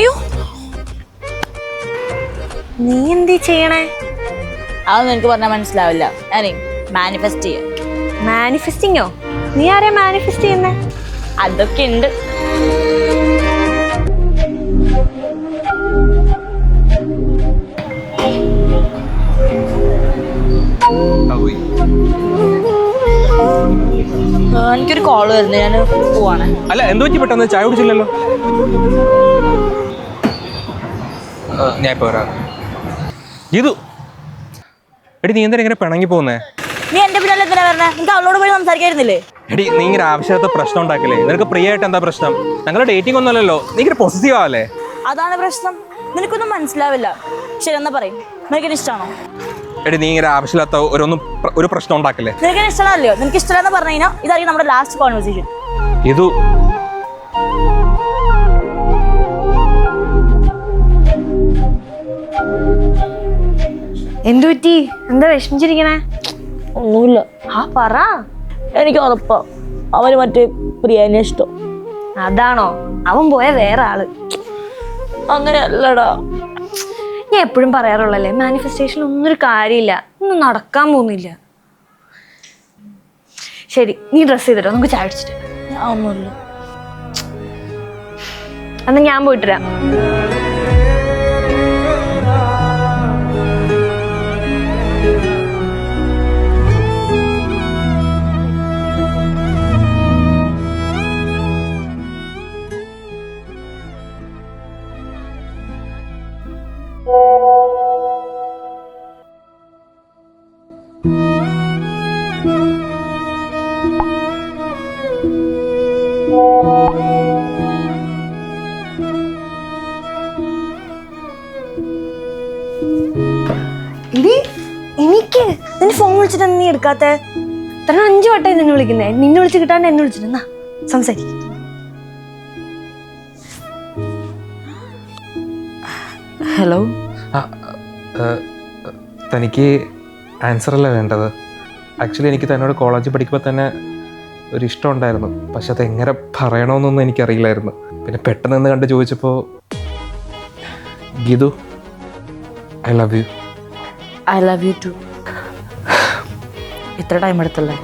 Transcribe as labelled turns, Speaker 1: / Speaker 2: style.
Speaker 1: അയ്യോ, നീ എന്ത് ചെയ്യണേ?
Speaker 2: അതൊന്നും എനിക്ക് പറഞ്ഞാൽ മനസ്സിലാവില്ല. ഞാനേ മാനിഫെസ്റ്റ് ചെയ്യാം.
Speaker 1: മാനിഫെസ്റ്റിങ്ങോ? നീ ആരെയാ മാനിഫെസ്റ്റ് ചെയ്യുന്നേ?
Speaker 2: അതൊക്കെ ഉണ്ട്. എനിക്കൊരു കോള് വരുന്നത്, ഞാൻ പോവാണ്.
Speaker 3: അല്ല, എന്ത് പറ്റി പെട്ടെന്ന്? ചായ കുടിച്ചില്ലല്ലോ. ഞാൻ ഇപ്പൊ വരാം. ഗീതു, എടി നീ എന്തിനാ ഇങ്ങനെ പിണങ്ങി പോകുന്നേ?
Speaker 2: നീ എന്റെ പിന്നാലെ എന്തിനാ വരണേ? എനിക്ക് അവളോട് പോയി സംസാരിക്കായിരുന്നില്ലേ?
Speaker 3: എടി നീ ഇങ്ങനെ ആവശ്യത്തെ പ്രശ്നം ഉണ്ടാക്കില്ലേ? നിനക്ക് പ്രിയായിട്ട് എന്താ പ്രശ്നം? ഞങ്ങളുടെ ഡേറ്റിംഗ് ഒന്നുമല്ലല്ലോ. നീ ഇങ്ങനെ പോസിറ്റീവ് ആവല്ലേ?
Speaker 2: അതാണ് പ്രശ്നം. നിനക്കൊന്നും മനസ്സിലാവില്ല. ശരി, എന്നാ പറയും, നിനക്ക് ഇഷ്ടമാണോ?
Speaker 3: എടി നീ ഇങ്ങനെ ആവശ്യമില്ലാത്ത ഒരു പ്രശ്നം ഉണ്ടാക്കില്ലേ?
Speaker 2: നിനക്ക് ഇഷ്ടമല്ലയോ? നിനക്ക് ഇഷ്ടമെന്ന് പറഞ്ഞു കഴിഞ്ഞാൽ ഇതായിരിക്കും നമ്മുടെ ലാസ്റ്റ് കോൺവെർസേഷൻ.
Speaker 3: ഇത്
Speaker 1: എന്തു പറ്റി? എന്താ വിഷമിച്ചിരിക്കണേ?
Speaker 2: ഒന്നുമില്ല.
Speaker 1: ആ പറ.
Speaker 2: എനിക്ക് ഉറപ്പാ അവന് മറ്റേ പ്രിയാനെ ഇഷ്ടം.
Speaker 1: അതാണോ? അവൻ പോയ വേറെ ആള്.
Speaker 2: അങ്ങനെയല്ലടാ.
Speaker 1: ഞാൻ എപ്പോഴും പറയാറുള്ളല്ലേ, മാനിഫെസ്റ്റേഷൻ ഒന്നൊരു കാര്യമില്ല, ഒന്നും നടക്കാൻ പോകുന്നില്ല. ശരി, നീ ഡ്രസ് ചെയ്തിട്ടോ, നമുക്ക് ചായ അടിച്ചിട്ട്.
Speaker 2: ഞാൻ ഒന്നുമില്ല.
Speaker 1: എന്നാ ഞാൻ പോയിട്ടരാം. എനിക്ക് നിന്റെ ഫോൺ വിളിച്ചിട്ട് നീ എടുക്കാത്ത? ഇത്ര 5 വട്ടമായി നിന്നെ വിളിക്കുന്നേ. നിന്നെ വിളിച്ച് കിട്ടാണ്ട് എന്നെ വിളിച്ചിട്ട് എന്നാ സംസാരിക്കും.
Speaker 2: ഹലോ.
Speaker 3: തനിക്ക് ആൻസർ അല്ല വേണ്ടത്. ആക്ച്വലി എനിക്ക് തന്നോട് കോളേജിൽ പഠിക്കുമ്പോൾ തന്നെ ഒരു ഇഷ്ടം ഉണ്ടായിരുന്നു. പക്ഷെ അത് എങ്ങനെ പറയണമെന്നൊന്നും എനിക്കറിയില്ലായിരുന്നു. പിന്നെ പെട്ടെന്ന് നിന്ന് കണ്ട് ചോദിച്ചപ്പോൾ, Geethu, I love you.
Speaker 2: I love you too. ഇത്ര ടൈം എടുത്തല്ലേ?